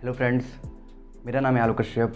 Hello friends, मेरा नाम है आलोक कश्यप।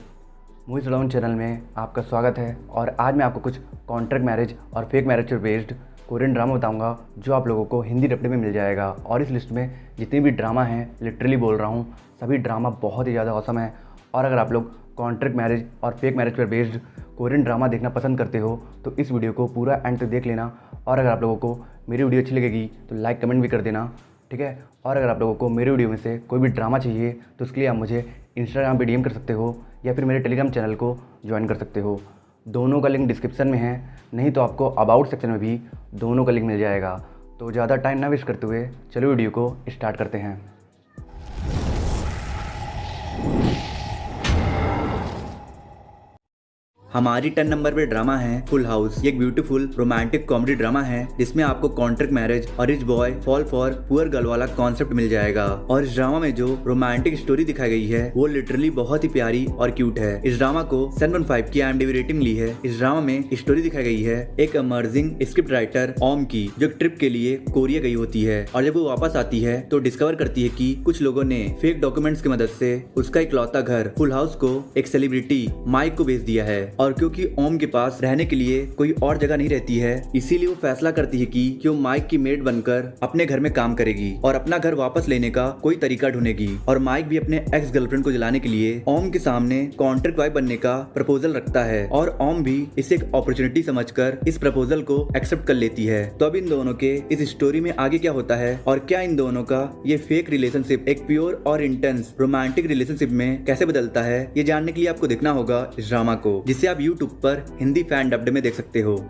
मूवीज लॉन्च चैनल में आपका स्वागत है। और आज मैं आपको कुछ कॉन्ट्रैक्ट मैरिज और फेक मैरिज पर बेस्ड कोरियन ड्रामा बताऊंगा जो आप लोगों को हिंदी डबड में मिल जाएगा। और इस लिस्ट में जितने भी ड्रामा हैं, लिटरली बोल रहा हूँ, सभी ड्रामा बहुत ही ज़्यादा औसम है। और अगर आप लोग कॉन्ट्रैक्ट मैरिज और फेक मैरिज पर बेस्ड कोरियन ड्रामा देखना पसंद करते हो तो इस वीडियो को पूरा एंड तक देख लेना। और अगर आप लोगों को मेरी वीडियो अच्छी लगेगी तो लाइक कमेंट भी कर देना, ठीक है। और अगर आप लोगों को मेरे वीडियो में से कोई भी ड्रामा चाहिए तो उसके लिए आप मुझे इंस्टाग्राम पे डीएम कर सकते हो या फिर मेरे टेलीग्राम चैनल को ज्वाइन कर सकते हो। दोनों का लिंक डिस्क्रिप्शन में है, नहीं तो आपको अबाउट सेक्शन में भी दोनों का लिंक मिल जाएगा। तो ज़्यादा टाइम ना वेस्ट करते हुए चलो वीडियो को स्टार्ट करते हैं। हमारी 10 नंबर पे ड्रामा है फुल हाउस। ये एक ब्यूटीफुल रोमांटिक कॉमेडी ड्रामा है जिसमें आपको कॉन्ट्रैक्ट मैरिज और rich boy fall for poor girl वाला कॉन्सेप्ट मिल जाएगा। और इस ड्रामा में जो रोमांटिक स्टोरी दिखाई गई है वो लिटरली बहुत ही प्यारी और क्यूट है। इस ड्रामा को 7.5 की IMDb रेटिंग ली है। इस ड्रामा में स्टोरी दिखाई गई है एक अमर्जिंग स्क्रिप्ट राइटर ओम की, जो ट्रिप के लिए कोरिया गई होती है। और जब वो वापस आती है तो डिस्कवर करती है कि कुछ लोगों ने फेक डॉक्यूमेंट्स की मदद से उसका इकलौता घर फुल हाउस को एक सेलिब्रिटी माइक को बेच दिया है। और क्योंकि ओम के पास रहने के लिए कोई और जगह नहीं रहती है, इसीलिए वो फैसला करती है कि वो माइक की मेड बनकर अपने घर में काम करेगी और अपना घर वापस लेने का कोई तरीका ढूंढेगी। और माइक भी अपने एक्स गर्लफ्रेंड को जलाने के लिए ओम के सामने कॉन्ट्रैक्ट वाइफ बनने का प्रपोजल रखता है। और ओम भी इसे एक अपॉर्चुनिटी समझकर इस प्रपोजल को एक्सेप्ट कर लेती है। तो अब इन दोनों के इस स्टोरी में आगे क्या होता है और क्या इन दोनों का ये फेक रिलेशनशिप एक प्योर और इंटेंस रोमांटिक रिलेशनशिप में कैसे बदलता है, ये जानने के लिए आपको देखना होगा इस ड्रामा को, जिसे आप यूट्यूब पर हिंदी फैन डब्ड में देख सकते हो।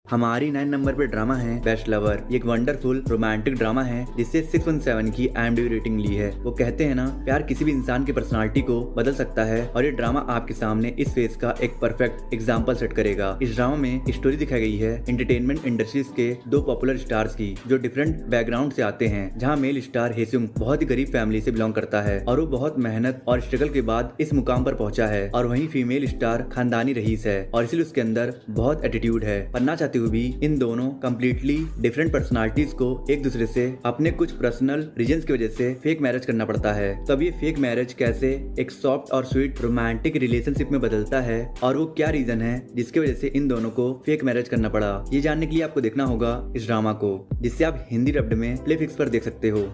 हमारी 9 नंबर पे ड्रामा है बेस्ट लवर। ये एक वंडरफुल रोमांटिक ड्रामा है जिससे 6.7 की IMDb रेटिंग ली है। वो कहते हैं ना, प्यार किसी भी इंसान की पर्सनालिटी को बदल सकता है और ये ड्रामा आपके सामने इस फेज का एक परफेक्ट एग्जांपल सेट करेगा। इस ड्रामा में स्टोरी दिखाई गई है एंटरटेनमेंट इंडस्ट्रीज के दो पॉपुलर स्टार्स की, जो डिफरेंट बैकग्राउंड से आते हैं। जहाँ मेल स्टार हेसुंग बहुत ही गरीब फैमिली से बिलोंग करता है और वो बहुत मेहनत और स्ट्रगल के बाद इस मुकाम पर पहुंचा है। और वहीं फीमेल स्टार खानदानी रईस है और इसलिए उसके अंदर बहुत एटीट्यूड है। पढ़ना चाहते हुए भी इन दोनों कंप्लीटली डिफरेंट पर्सनालिटीज को एक दूसरे से अपने कुछ पर्सनल रीजंस की वजह से फेक मैरिज करना पड़ता है। तब ये फेक मैरिज कैसे एक सॉफ्ट और स्वीट रोमांटिक रिलेशनशिप में बदलता है और वो क्या रीजन है जिसकी वजह से इन दोनों को फेक मैरिज करना पड़ा, ये जानने के लिए आपको देखना होगा इस ड्रामा को, जिससे आप हिंदी डब्ड में प्लेफिक्स पर देख सकते हो।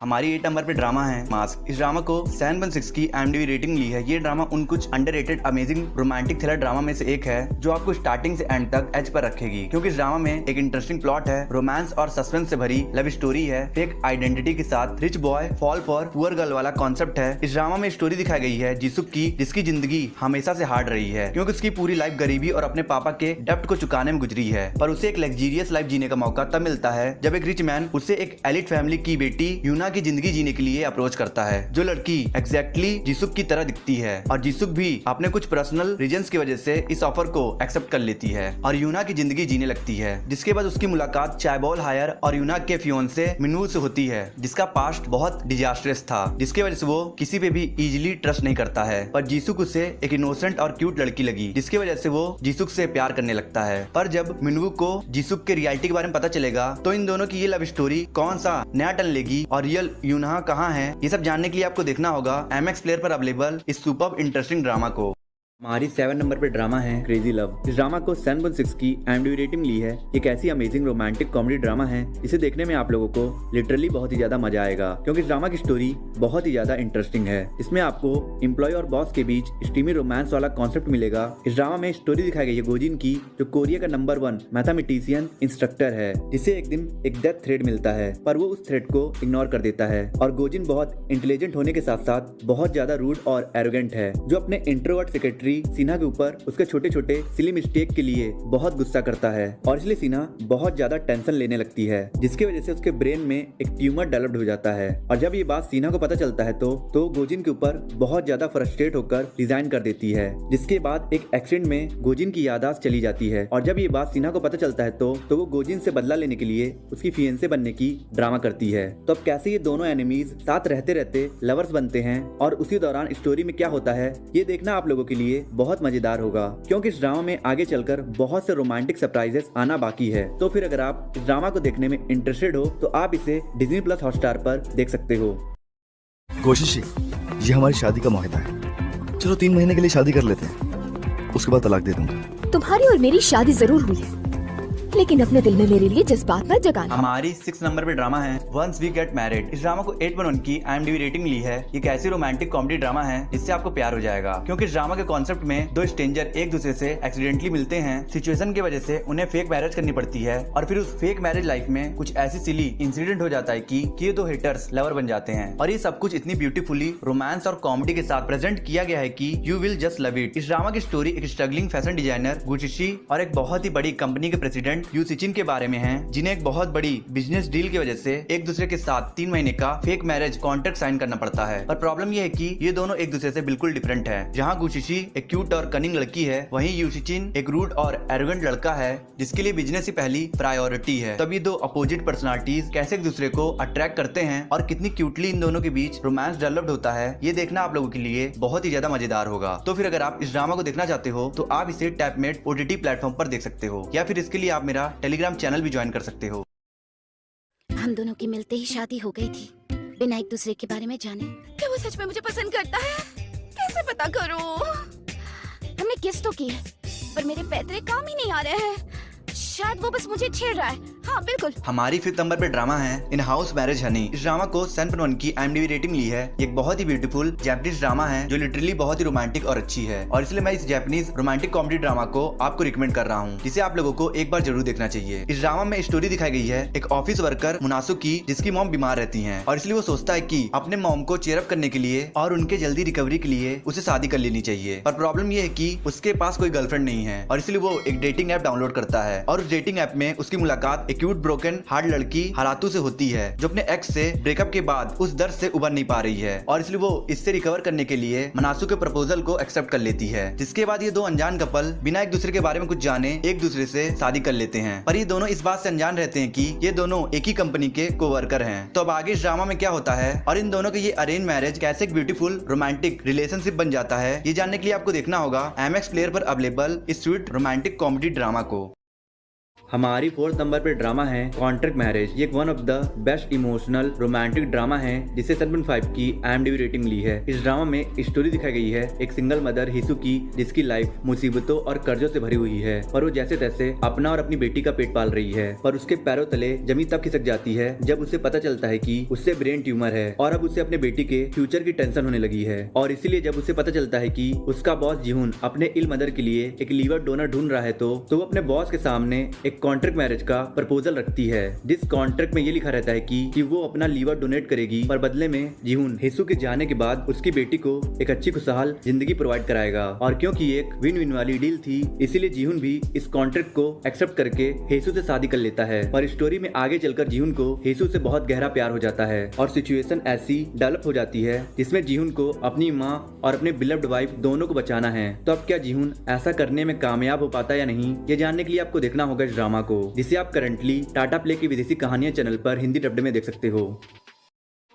हमारी 8 नंबर पे ड्रामा है मास्क। इस ड्रामा को 7.6 की IMDb रेटिंग ली है। ये ड्रामा उन कुछ underrated amazing romantic thriller drama में से एक है जो आपको स्टार्टिंग से एंड तक एज पर रखेगी, क्योंकि इस ड्रामा में एक इंटरेस्टिंग प्लॉट है, रोमांस और सस्पेंस से भरी लव स्टोरी है, फेक आइडेंटिटी के साथ rich boy fall for poor girl वाला कॉन्सेप्ट है। इस ड्रामा में स्टोरी दिखाई गई है जीसुक की, जिसकी जिंदगी हमेशा से हार्ड रही है क्योंकि उसकी पूरी लाइफ गरीबी और अपने पापा के डेप्ट को चुकाने में गुजरी है। पर उसे एक लग्जरियस लाइफ जीने का मौका तब मिलता है जब एक रिच मैन उसे एक एलिट फैमिली की बेटी यूना की जिंदगी जीने के लिए अप्रोच करता है, जो लड़की एग्जैक्टली जीसुक की तरह दिखती है। और जीसुक भी अपने कुछ पर्सनल रीजंस की वजह से इस ऑफर को एक्सेप्ट कर लेती है और यूना की जिंदगी जीने लगती है। जिसके बाद उसकी मुलाकात चायबॉल हायर और यूना के फियोंसे मिनवू से होती है, जिसका पास्ट बहुत डिजास्टरस था, जिसकी वजह से वो किसी पे भी इजीली ट्रस्ट नहीं करता है। पर जीसुक उसे एक इनोसेंट और क्यूट लड़की लगी, जिसकी वजह से वो जीसुक से प्यार करने लगता है। पर जब मिनवू को जीसुक के रियलिटी के बारे में पता चलेगा तो इन दोनों की ये लव स्टोरी कौन सा नया टर्न लेगी और रियल यूना कहाँ है, ये सब जानने के लिए आपको देखना होगा MX प्लेयर पर अवेलेबल इस सुपर इंटरेस्टिंग ड्रामा को। हमारी 7 नंबर पे ड्रामा है क्रेजी लव। इस ड्रामा को 7.6 की IMDb रेटिंग ली है। एक ऐसी अमेजिंग रोमांटिक कॉमेडी ड्रामा है जिसे देखने में आप लोगों को लिटरली बहुत ही ज्यादा मजा आएगा, क्योंकि इस ड्रामा की स्टोरी बहुत ही ज्यादा इंटरेस्टिंग है। इसमें आपको एम्प्लॉय और बॉस के बीच स्टीमी रोमांस वाला कॉन्सेप्ट मिलेगा। इस ड्रामा में स्टोरी दिखाई गई है गोजिन की, जो कोरिया का नंबर 1 मैथमेटिशियन इंस्ट्रक्टर है, जिसे एक दिन एक डेथ थ्रेट मिलता है, पर वो उस थ्रेट को इग्नोर कर देता है। और गोजिन बहुत इंटेलिजेंट होने के साथ साथ बहुत ज्यादा रूड और एरोगेंट है, जो अपने इंट्रोवर्ट सेक्रेटरी सिन्हा के ऊपर उसके छोटे छोटे सिली मिस्टेक के लिए बहुत गुस्सा करता है। और इसलिए सिन्हा बहुत ज्यादा टेंशन लेने लगती है, जिसकी वजह से उसके ब्रेन में एक ट्यूमर डेवलप्ड हो जाता है। और जब ये बात सिन्हा को पता चलता है तो गोजिन के ऊपर बहुत ज्यादा फ्रस्ट्रेट होकर रिजाइन कर देती है। जिसके बाद एक एक्सीडेंट में गोजिन की याददाश्त चली जाती है। और जब ये बात सिन्हा को पता चलता है तो वो गोजिन से बदला लेने के लिए उसकी फियंसे बनने की ड्रामा करती है। तो अब कैसे ये दोनों एनिमीज साथ रहते रहते लवर्स बनते हैं और उसी दौरान स्टोरी में क्या होता है, ये देखना आप लोगों के लिए बहुत मजेदार होगा, क्योंकि इस ड्रामा में आगे चलकर बहुत से रोमांटिक सरप्राइजेस आना बाकी है। तो फिर अगर आप इस ड्रामा को देखने में इंटरेस्टेड हो तो आप इसे Disney+ हॉटस्टार पर देख सकते हो। 고시시 ये हमारी शादी का मुआहदा है। चलो 3 महीने के लिए शादी कर लेते हैं, उसके बाद तलाक दे दूंगा। तुम्हारी और मेरी शादी जरूर हुई है, लेकिन अपने दिल में मेरे लिए जज्बात न जगाना। हमारी 6 नंबर पे ड्रामा है वंस वी गेट मैरिड। इस ड्रामा को 8.1 की IMDb रेटिंग मिली है। ये एक ऐसी रोमांटिक कॉमेडी ड्रामा है जिससे आपको प्यार हो जाएगा, क्योंकि इस ड्रामा के कॉन्सेप्ट में 2 स्ट्रेंजर एक दूसरे से एक्सीडेंटली मिलते हैं। सिचुएशन की वजह से उन्हें फेक मैरिज करनी पड़ती है और फिर उस फेक मैरिज लाइफ में कुछ ऐसी सिली इंसिडेंट हो जाता है कि ये 2 हेटर्स लवर बन जाते हैं। और ये सब कुछ इतनी ब्यूटीफुली रोमांस और कॉमेडी के साथ प्रेजेंट किया गया है कि you will just love it. इस ड्रामा की स्टोरी एक स्ट्रगलिंग फैशन डिजाइनर गुचिशी और एक बहुत ही बड़ी कंपनी के प्रेसिडेंट यू सिचिन के बारे में हैं, जिन्हें एक बहुत बड़ी बिजनेस डील की वजह से एक दूसरे के साथ 3 महीने का फेक मैरिज कॉन्ट्रैक्ट साइन करना पड़ता है। पर प्रॉब्लम ये है कि ये दोनों एक दूसरे से बिल्कुल डिफरेंट है। जहाँ गुचिशी एक क्यूट और कनिंग लड़की है, वहीं यूशिचिन एक रूड और एरोगेंट लड़का है जिसके लिए बिजनेस ही पहली प्रायोरिटी है। तब ये 2 अपोजिट पर्सनालिटीज कैसे एक दूसरे को अट्रैक्ट करते हैं और कितनी क्यूटली इन दोनों के बीच रोमांस डेवलप्ड होता है, ये देखना आप लोगों के लिए बहुत ही ज्यादा मजेदार होगा। तो फिर अगर आप इस ड्रामा को देखना चाहते हो तो आप इसे टैपमेट OTT प्लेटफॉर्म पर देख सकते हो, या फिर इसके लिए आप मेरा टेलीग्राम चैनल भी ज्वाइन कर सकते हो। हम दोनों की मिलते ही शादी हो गई थी, बिना एक दूसरे के बारे में जाने। क्या वो सच में मुझे पसंद करता है? कैसे पता करूं? हमने किस तो की है, पर मेरे पैतरे काम ही नहीं आ रहे हैं। शायद वो बस मुझे छेड़ रहा है। हाँ बिल्कुल। हमारी 5th नंबर पे ड्रामा है इन हाउस मैरिज हनी। इस ड्रामा को 7.1 की IMDb रेटिंग ली है। ये एक बहुत ही ब्यूटीफुल जैपनीज ड्रामा है जो लिटरली बहुत ही रोमांटिक और अच्छी है, और इसलिए मैं इस जैपनीज रोमांटिक कॉमेडी ड्रामा को आपको रिकमेंड कर रहा हूँ, जिसे आप लोगों को एक बार जरूर देखना चाहिए। इस ड्रामा में स्टोरी दिखाई गई है एक ऑफिस वर्कर मुनासु की, जिसकी मॉम बीमार रहती है और इसलिए वो सोचता है कि अपने मॉम को चेयरअप करने के लिए और उनके जल्दी रिकवरी के लिए उसे शादी कर लेनी चाहिए। पर प्रॉब्लम ये है कि उसके पास कोई गर्लफ्रेंड नहीं है और इसलिए वो एक डेटिंग ऐप डाउनलोड करता है, और उस डेटिंग ऐप में उसकी मुलाकात एक क्यूट ब्रोकन हार्ट लड़की हालातू से होती है, जो अपने एक्स से ब्रेकअप के बाद उस दर्द से उबर नहीं पा रही है, और इसलिए वो इससे रिकवर करने के लिए मनासु के प्रपोजल को एक्सेप्ट कर लेती है। जिसके बाद ये 2 अनजान कपल बिना एक दूसरे के बारे में कुछ जाने एक दूसरे से शादी कर लेते हैं। पर ये दोनों इस बात से अनजान रहते हैं कि ये दोनों एक ही कंपनी के कोवर्कर हैं। तो अब आगे इस ड्रामा में क्या होता है और इन दोनों के ये अरेंज मैरिज कैसे एक ब्यूटीफुल रोमांटिक रिलेशनशिप बन जाता है, ये जानने के लिए आपको देखना होगा MX प्लेयर पर अवेलेबल इस स्वीट रोमांटिक कॉमेडी ड्रामा को। हमारी 4th नंबर पे ड्रामा है कॉन्ट्रैक्ट मैरिज। ये one of the best emotional romantic drama है जिसे 7.5 की IMDb रेटिंग मिली है। इस ड्रामा में स्टोरी दिखाई गई है एक सिंगल मदर हिसु की, जिसकी लाइफ मुसीबतों और कर्जों से भरी हुई है, पर वो जैसे तैसे अपना और अपनी बेटी का पेट पाल रही है। पर उसके पैरों तले जमीन तब खिसक जाती है जब उसे पता चलता है कि उससे ब्रेन ट्यूमर है और अब उसे अपने बेटी के फ्यूचर की टेंशन होने लगी है। और इसीलिए जब उसे पता चलता है कि उसका बॉस जीहुन अपने इल मदर के लिए एक लीवर डोनर ढूंढ रहा है, तो वो अपने बॉस के सामने एक कॉन्ट्रैक्ट मैरिज का प्रपोजल रखती है, जिस कॉन्ट्रैक्ट में ये लिखा रहता है कि वो अपना लीवर डोनेट करेगी, पर बदले में जीहुन हिसु के जाने के बाद उसकी बेटी को एक अच्छी खुशहाल जिंदगी प्रोवाइड कराएगा। और क्योंकि एक विन विन वाली डील थी, इसीलिए जीहुन भी इस कॉन्ट्रैक्ट को एक्सेप्ट करके हिसु से शादी कर लेता है। पर स्टोरी में आगे चलकर जीहुन को हिसु से बहुत गहरा प्यार हो जाता है और सिचुएशन ऐसी डेवलप हो जाती है जिसमें जीहुन को अपनी माँ और अपने बिलव्ड वाइफ दोनों को बचाना है। तो अब क्या जीहुन ऐसा करने में कामयाब हो पाता है या नहीं, ये जानने के लिए आपको देखना होगा इस ड्रामा को, जिसे आप करंटली टाटा प्ले की विदेशी कहानियां चैनल पर हिंदी डब्ड में देख सकते हो।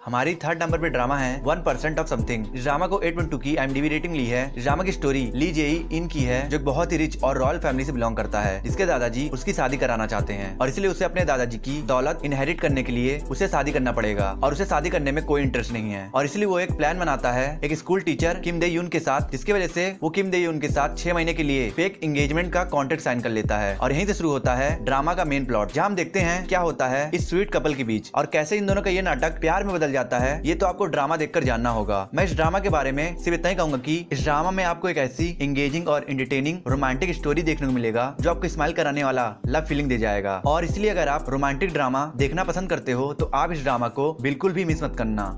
हमारी 3rd नंबर पे ड्रामा है 1% ऑफ समथिंग। इस ड्रामा को 8.2 की IMDb रेटिंग ली है। इस ड्रामा की स्टोरी ली जेई इन की है, जो बहुत ही रिच और रॉयल फैमिली से बिलोंग करता है, जिसके दादाजी उसकी शादी कराना चाहते हैं और इसलिए उसे अपने दादाजी की दौलत इनहेरिट करने के लिए उसे शादी करना पड़ेगा, और उसे शादी करने में कोई इंटरेस्ट नहीं है। और इसलिए वो एक प्लान बनाता है एक स्कूल टीचर किम दे यून के साथ, जिसकी वजह से वो किम दे यून के साथ 6 महीने के लिए फेक एंगेजमेंट का कॉन्ट्रैक्ट साइन कर लेता है। और यहीं से शुरू होता है ड्रामा का मेन प्लॉट, जहाँ हम देखते हैं क्या होता है इस स्वीट कपल के बीच और कैसे इन दोनों का ये नाटक प्यार में बदल जाता है। ये तो आपको ड्रामा देखकर जानना होगा। मैं इस ड्रामा के बारे में सिर्फ इतना ही कहूंगा कि इस ड्रामा में आपको एक ऐसी एंगेजिंग और एंटरटेनिंग रोमांटिक स्टोरी देखने को मिलेगा जो आपको स्माइल कराने वाला लव फीलिंग दे जाएगा। और इसलिए अगर आप रोमांटिक ड्रामा देखना पसंद करते हो तो आप इस ड्रामा को बिल्कुल भी मिस मत करना।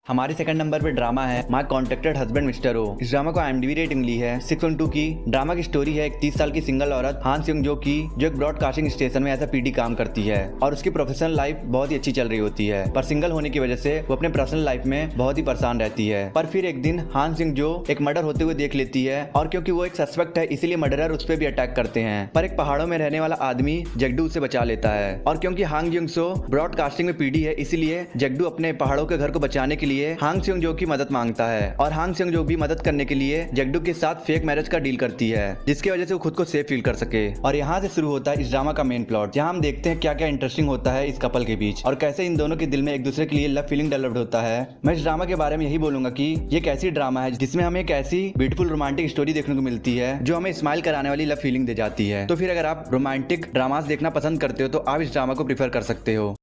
हमारी 2nd नंबर पे ड्रामा है माय कॉन्ट्रैक्टेड हस्बैंड मिस्टर ओ। इस ड्रामा को IMDb रेटिंग ली है 6.2 की। ड्रामा की स्टोरी है एक 30 साल की सिंगल औरत हान सियोंग जो की, जो एक ब्रॉडकास्टिंग स्टेशन में एज अ PD काम करती है और उसकी प्रोफेशनल लाइफ बहुत ही अच्छी चल रही होती है, पर सिंगल होने की वजह से वो अपने पर्सनल लाइफ में बहुत ही परेशान रहती है। पर फिर एक दिन हान सियोंग जो एक मर्डर होते हुए देख लेती है, और क्योंकि वो एक सस्पेक्ट है इसीलिए मर्डरर उस पर भी अटैक करते हैं, पर एक पहाड़ों में रहने वाला आदमी जगडू उसे बचा लेता है। और क्योंकि हांग जियोंग सो ब्रॉडकास्टिंग में PD है, इसीलिए जगडू अपने पहाड़ों के घर को बचाने के लिए हांग सेयोंग की मदद मांगता है और हांग सेयोंग भी मदद करने के लिए जगडुक के साथ फेक मैरिज का डील करती है, जिसकी वजह से वो खुद को सेफ फील कर सके। और यहाँ से शुरू होता है इस ड्रामा का मेन प्लॉट, जहाँ हम देखते हैं क्या क्या इंटरेस्टिंग होता है इस कपल के बीच और कैसे इन दोनों के दिल में एक दूसरे के लिए लव फीलिंग डेवलप्ड होता है। मैं इस ड्रामा के बारे में यही बोलूंगा कि ये एक ऐसी ड्रामा है जिसमें हमें एक ऐसी ब्यूटीफुल रोमांटिक स्टोरी देखने को मिलती है जो हमें स्माइल कराने वाली लव फीलिंग दे जाती है। तो फिर अगर आप रोमांटिक ड्रामास देखना पसंद करते हो तो आप इस ड्रामा को प्रीफर कर सकते हो।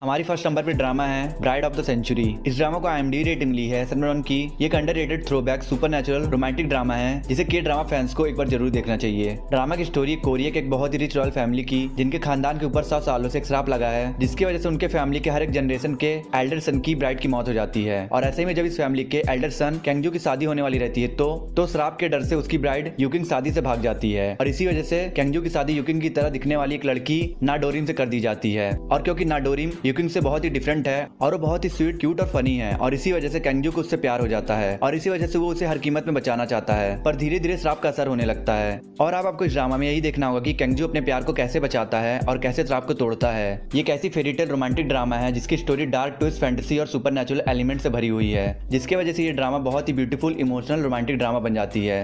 हमारी फर्स्ट नंबर पे ड्रामा है ब्राइड ऑफ द सेंचुरी। इस ड्रामा को IMDb रेटिंग मिली है 7 की। ये एक underrated throwback supernatural romantic drama है जिसे के ड्रामा फैंस को एक बार जरूर देखना चाहिए। ड्रामा की स्टोरी कोरिया के एक बहुत ही रिच रॉयल फैमिली की, जिनके खानदान के ऊपर 100 सालों से एक श्राप लगा है, जिसकी वजह से उनके फैमिली के हर एक जनरेशन के एल्डर सन की ब्राइड की मौत हो जाती है। और ऐसे में जब इस फैमिली के एल्डर सन कैंगजू की शादी होने वाली रहती है तो श्राप के डर से उसकी ब्राइड युकिंग शादी से भाग जाती है और इसी वजह से कैंगजू की शादी युकिंग की तरह दिखने वाली एक लड़की नाडोरिम से कर दी जाती है। और क्योंकि नाडोरिम युकिंग से बहुत ही है और वो बहुत ही स्वीट, क्यूट और फनी है और इसी वजह से कैंगजू को उससे प्यार हो जाता है और इसी वजह से वो उसे हर कीमत में बचाना चाहता है, पर धीरे धीरे श्राप का असर होने लगता है। और अब आपको इस ड्रामा में यही देखना होगा कि कैंगजू अपने प्यार को कैसे बचाता है और कैसे श्राप को तोड़ता है। ये एक ऐसी फेरीटेल रोमांटिक ड्रामा है जिसकी स्टोरी डार्क ट्विस्ट, फैंटेसी और सुपरनैचुरल एलिमेंट से भरी हुई है, जिसकी वजह से ये ड्रामा बहुत ही ब्यूटीफुल, इमोशनल, रोमांटिक ड्रामा बन जाती है।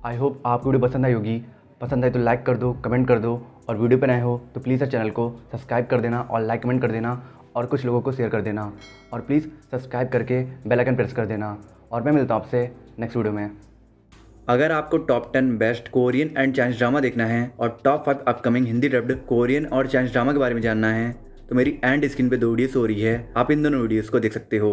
आई होप आपको वीडियो पसंद आई होगी। पसंद आए तो लाइक कर दो, कमेंट कर दो और वीडियो पे नए हो तो प्लीज़ चैनल को सब्सक्राइब कर देना और लाइक कमेंट कर देना और कुछ लोगों को शेयर कर देना और प्लीज़ सब्सक्राइब करके बेल आइकन प्रेस कर देना। और मैं मिलता हूँ आपसे नेक्स्ट वीडियो में। अगर आपको top 10 best Korean and Chinese drama देखना है और top 5 upcoming Hindi dubbed Korean और चाइनीज ड्रामा के बारे में जानना है तो मेरी एंड स्क्रीन पे 2 वीडियोस हो रही है, आप इन दोनों वीडियोस को देख सकते हो।